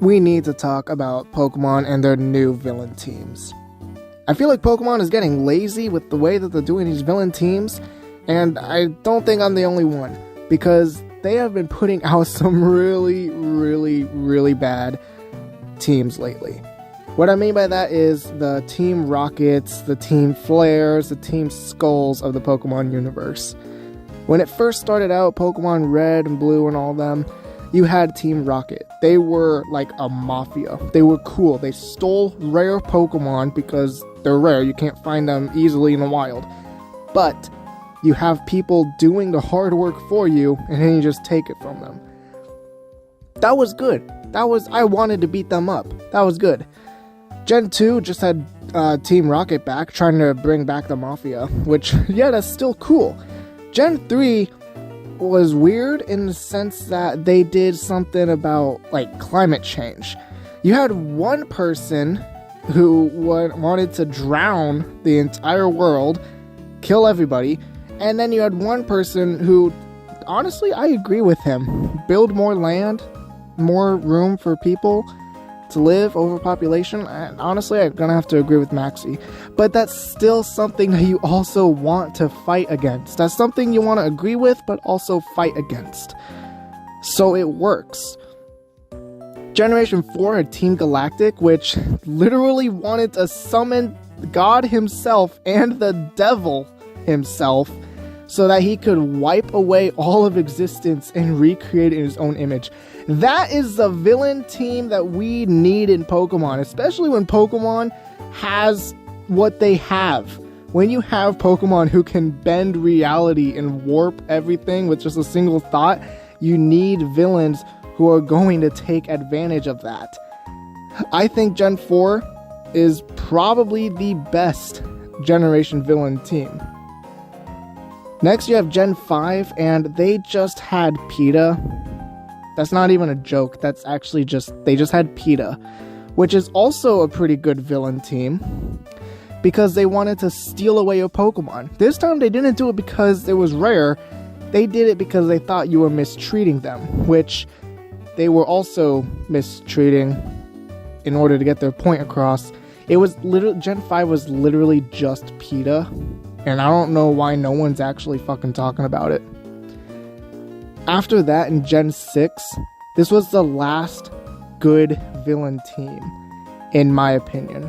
we need to talk about Pokemon and their new villain teams. I feel like Pokemon is getting lazy with the way that they're doing these villain teams, and I don't think I'm the only one, because they have been putting out some really bad teams lately. What I mean by that is the Team Rockets, the Team Flares, the Team Skulls of the Pokemon universe. When it first started out, Pokemon Red and Blue and all of them, you had Team Rocket. They were like a mafia. They were cool. They stole rare Pokemon because they're rare. You can't find them easily in the wild. But you have people doing the hard work for you, and then you just take it from them. That was good. I wanted to beat them up. That was good. Gen 2 just had Team Rocket back, trying to bring back the Mafia, which, yeah, that's still cool. Gen 3 was weird in the sense that they did something about, like, climate change. You had one person who wanted to drown the entire world, kill everybody, and then you had one person who, honestly, I agree with him. Build more land, more room for people to live, overpopulation. And honestly, I'm gonna have to agree with Maxie. But that's still something that you also want to fight against. That's something you want to agree with, but also fight against. So it works. Generation 4 had Team Galactic, which literally wanted to summon God himself and the devil himself so that he could wipe away all of existence and recreate it in his own image. That is the villain team that we need in Pokemon, especially when Pokemon has what they have. When you have Pokemon who can bend reality and warp everything with just a single thought, you need villains who are going to take advantage of that. I think Gen 4 is probably the best generation villain team. Next you have Gen 5, and they just had PETA. That's not even a joke, that's actually they just had PETA, which is also a pretty good villain team, because they wanted to steal away your Pokemon. This time they didn't do it because it was rare, they did it because they thought you were mistreating them, which they were also mistreating in order to get their point across. It was literally, Gen 5 was literally just PETA, and I don't know why no one's actually fucking talking about it. After that, in Gen 6, this was the last good villain team, in my opinion.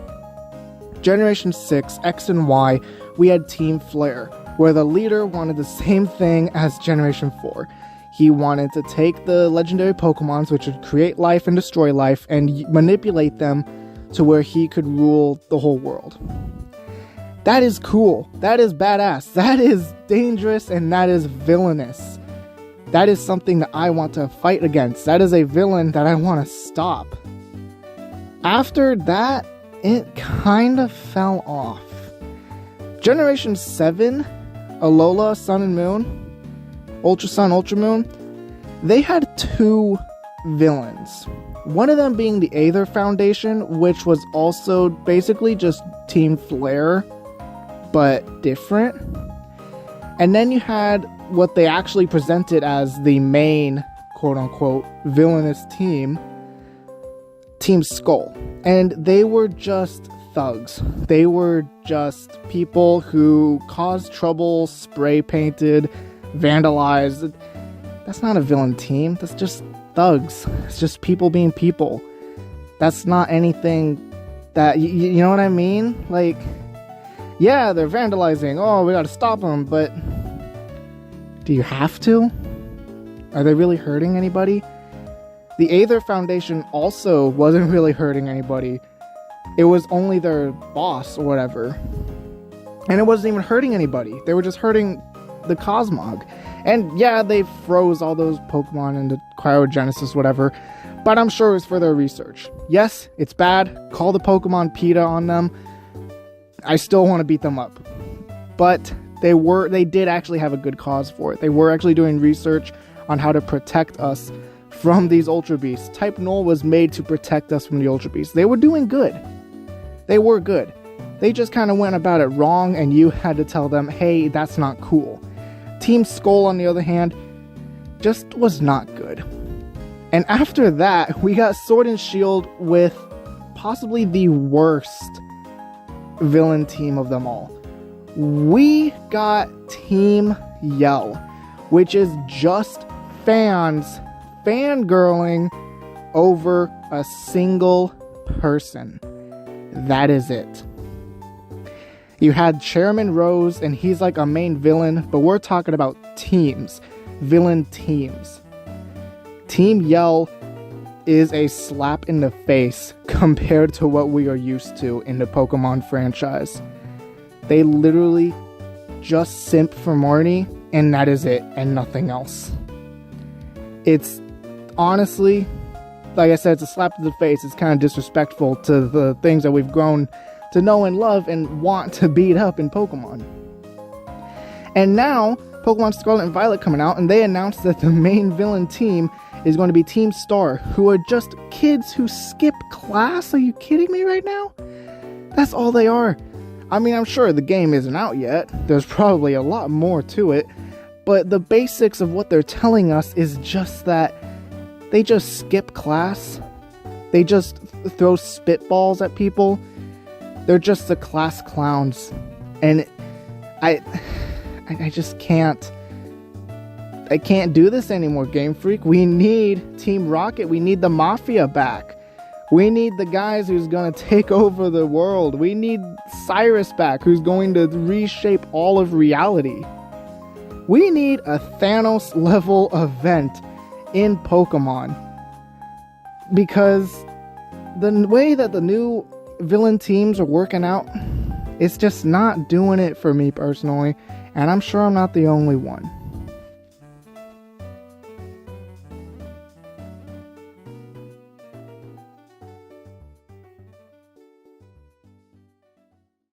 Generation 6, X and Y, we had Team Flare, where the leader wanted the same thing as Generation 4. He wanted to take the legendary Pokemons, which would create life and destroy life, and manipulate them to where he could rule the whole world. That is cool. That is badass. That is dangerous, and that is villainous. That is something that I want to fight against. That is a villain that I want to stop. After that, it kind of fell off. Generation 7, Alola, Sun and Moon, Ultra Sun, Ultra Moon, they had two villains. One of them being the Aether Foundation, which was also basically just Team Flare, but different. And then you had what they actually presented as the main, quote-unquote, villainous team, Team Skull. And they were just thugs. They were just people who caused trouble, spray-painted, vandalized. That's not a villain team. That's just thugs. It's just people being people. That's not anything that... You know what I mean? Like, yeah, they're vandalizing. Oh, we gotta stop them, but... do you have to? Are they really hurting anybody? The Aether Foundation also wasn't really hurting anybody. It was only their boss or whatever. And it wasn't even hurting anybody. They were just hurting the Cosmog. And yeah, they froze all those Pokemon into cryogenesis, whatever. But I'm sure it was for their research. Yes, it's bad. Call the Pokemon PETA on them. I still want to beat them up. But they did actually have a good cause for it. They were actually doing research on how to protect us from these Ultra Beasts. Type Null was made to protect us from the Ultra Beasts. They were doing good. They were good. They just kind of went about it wrong, and you had to tell them, hey, that's not cool. Team Skull, on the other hand, just was not good. And after that, we got Sword and Shield with possibly the worst villain team of them all. We got Team Yell, which is just fans fangirling over a single person. That is it. You had Chairman Rose, and he's like a main villain, but we're talking about teams. Villain teams. Team Yell is a slap in the face compared to what we are used to in the Pokemon franchise. They literally just simp for Marnie, and that is it, and nothing else. It's honestly, like I said, it's a slap to the face. It's kind of disrespectful to the things that we've grown to know and love and want to beat up in Pokemon. And now, Pokemon Scarlet and Violet coming out, and they announced that the main villain team is going to be Team Star, who are just kids who skip class. Are you kidding me right now? That's all they are. I mean, I'm sure the game isn't out yet. There's probably a lot more to it. But the basics of what they're telling us is just that they just skip class. They just throw spitballs at people. They're just the class clowns. And I just can't. I can't do this anymore, Game Freak. We need Team Rocket. We need the Mafia back. We need the guys who's going to take over the world. We need Cyrus back, who's going to reshape all of reality. We need a Thanos level event in Pokemon. Because the way that the new villain teams are working out, it's just not doing it for me personally. And I'm sure I'm not the only one.